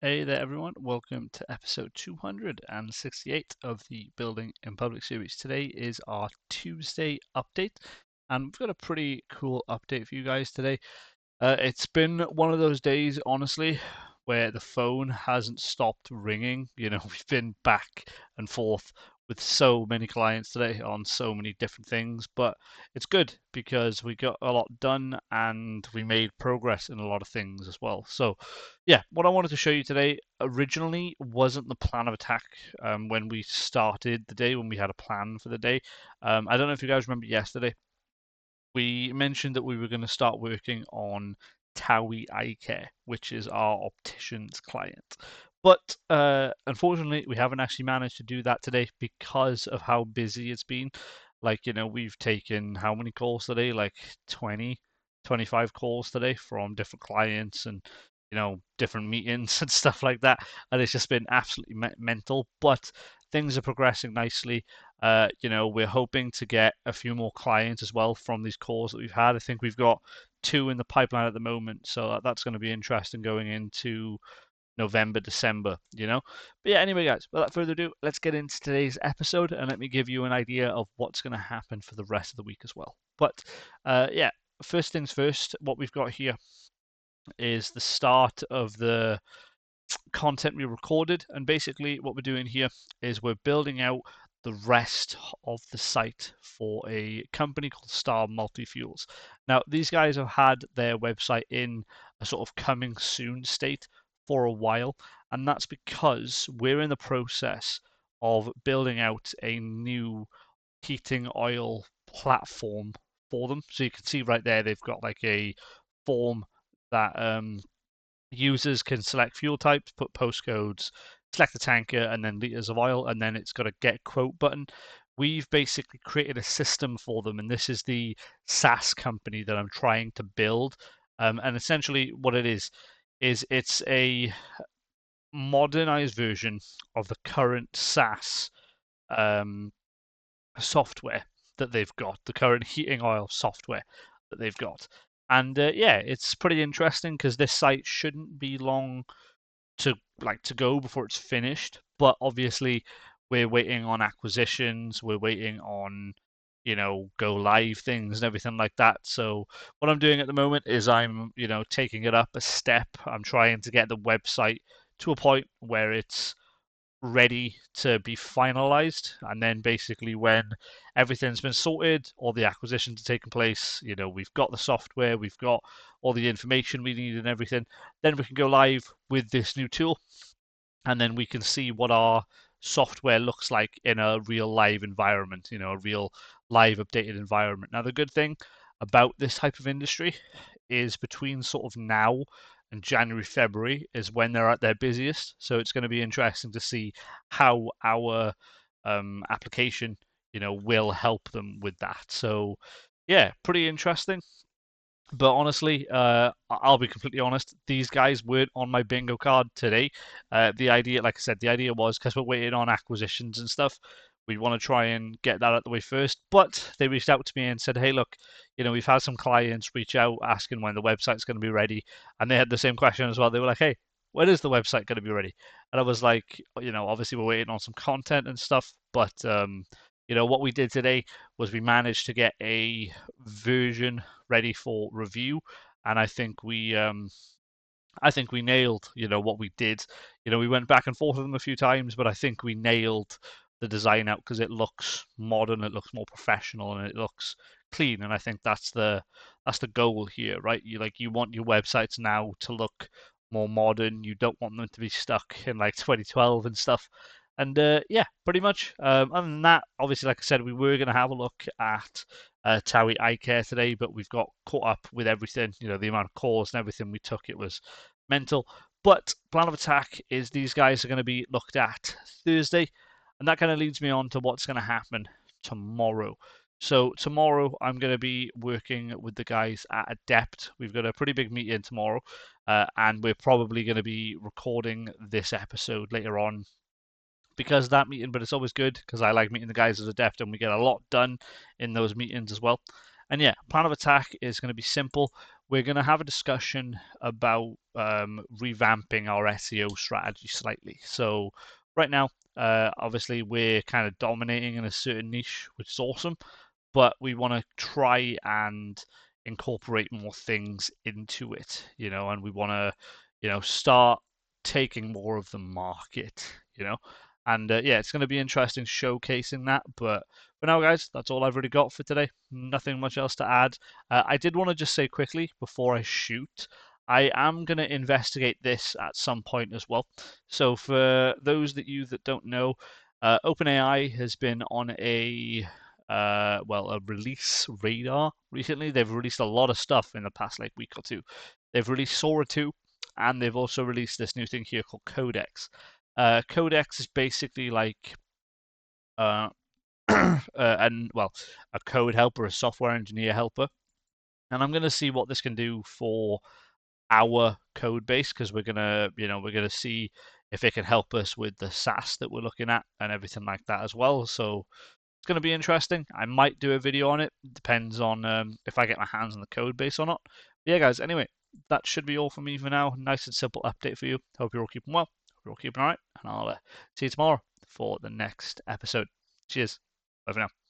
Hey there, everyone. Welcome to episode 268 of the Building in Public series. Today is our Tuesday update, and we've got a pretty cool update for you guys today. It's been one of those days, honestly, where the phone hasn't stopped ringing. We've been back and forth with so many clients today on so many different things, but it's good because we got a lot done and we made progress in a lot of things as well. So, yeah, what I wanted to show you today originally wasn't the plan of attack when we started the day, when we had a plan for the day. I don't know if you guys remember yesterday we mentioned that we were going to start working on Towie Eye Care, which is our optician's client. But unfortunately, we haven't actually managed to do that today because of how busy it's been. We've taken how many calls today? Like 20, 25 calls today from different clients and, different meetings and stuff like that. And it's just been absolutely mental. But things are progressing nicely. We're hoping to get a few more clients as well from these calls that we've had. I think we've got 2 in the pipeline at the moment, so that's going to be interesting going into November, December. But yeah, anyway, guys, without further ado, let's get into today's episode and let me give you an idea of what's going to happen for the rest of the week as well. But yeah, first things first, what we've got here is the start of the content we recorded. And basically, what we're doing here is we're building out the rest of the site for a company called Star Multi-Fuels. Now, these guys have had their website in a sort of coming soon state for a while, and that's because we're in the process of building out a new heating oil platform for them. So you can see right there, they've got like a form that users can select fuel types, put postcodes, select the tanker, and then liters of oil, and then it's got a get quote button. We've basically created a system for them, and this is the SaaS company that I'm trying to build. And essentially, what it is it's a modernized version of the current SaaS um, software that they've got, the current heating oil software that they've got. And yeah, it's pretty interesting because this site shouldn't be long to go before it's finished. But obviously, we're waiting on acquisitions. We're waiting on go live things and everything like that. So what I'm doing at the moment is I'm taking it up a step. I'm trying to get the website to a point where it's ready to be finalized, and then basically when everything's been sorted, all the acquisitions are taking place, we've got the software, we've got all the information we need and everything, then we can go live with this new tool, and then we can see what our software looks like in a real live environment, a real live updated environment. Now, the good thing about this type of industry is between sort of now and January, February is when they're at their busiest. So it's going to be interesting to see how our application, will help them with that. So yeah, pretty interesting. But honestly, I'll be completely honest. These guys weren't on my bingo card today. The idea, like I said, the idea was because we're waiting on acquisitions and stuff. We want to try and get that out of the way first. But they reached out to me and said, "Hey, look, we've had some clients reach out asking when the website's going to be ready, and they had the same question as well. They were like, "Hey, when is the website going to be ready?" And I was like, obviously we're waiting on some content and stuff, but what we did today was we managed to get a version ready for review, and I think we nailed what we did. We went back and forth with them a few times, but I think we nailed the design out because it looks modern, it looks more professional, and it looks clean. And I think that's the goal here, right? You want your websites now to look more modern. You don't want them to be stuck in like 2012 and stuff. And yeah, pretty much. Other than that, obviously, like I said, we were going to have a look at Towie Eye Care today, but we've got caught up with everything. The amount of calls and everything we took, it was mental. But plan of attack is these guys are going to be looked at Thursday, and that kind of leads me on to what's going to happen tomorrow. So tomorrow I'm going to be working with the guys at Adept. We've got a pretty big meeting tomorrow, and we're probably going to be recording this episode later on because of that meeting, but it's always good because I like meeting the guys as Adept and we get a lot done in those meetings as well. And yeah, plan of attack is going to be simple. We're going to have a discussion about revamping our SEO strategy slightly. So right now, obviously we're kind of dominating in a certain niche, which is awesome, but we want to try and incorporate more things into it, and we want to, start taking more of the market. And yeah, it's going to be interesting showcasing that. But for now, guys, that's all I've really got for today. Nothing much else to add. I did want to just say quickly before I shoot, I am going to investigate this at some point as well. So for those that don't know, OpenAI has been on a release radar recently. They've released a lot of stuff in the past week or two. They've released Sora 2, and they've also released this new thing here called Codex. Codex is basically like uh, a code helper, a software engineer helper, and I'm going to see what this can do for our code base, because we're gonna see if it can help us with the SaaS that we're looking at and everything like that as well. So it's going to be interesting. I might do a video on it. Depends on if I get my hands on the code base or not. But yeah, guys, anyway, that should be all for me for now. Nice and simple update for you. Hope you're all keeping well. Hope you're all keeping all right. And I'll see you tomorrow for the next episode. Cheers. Bye for now.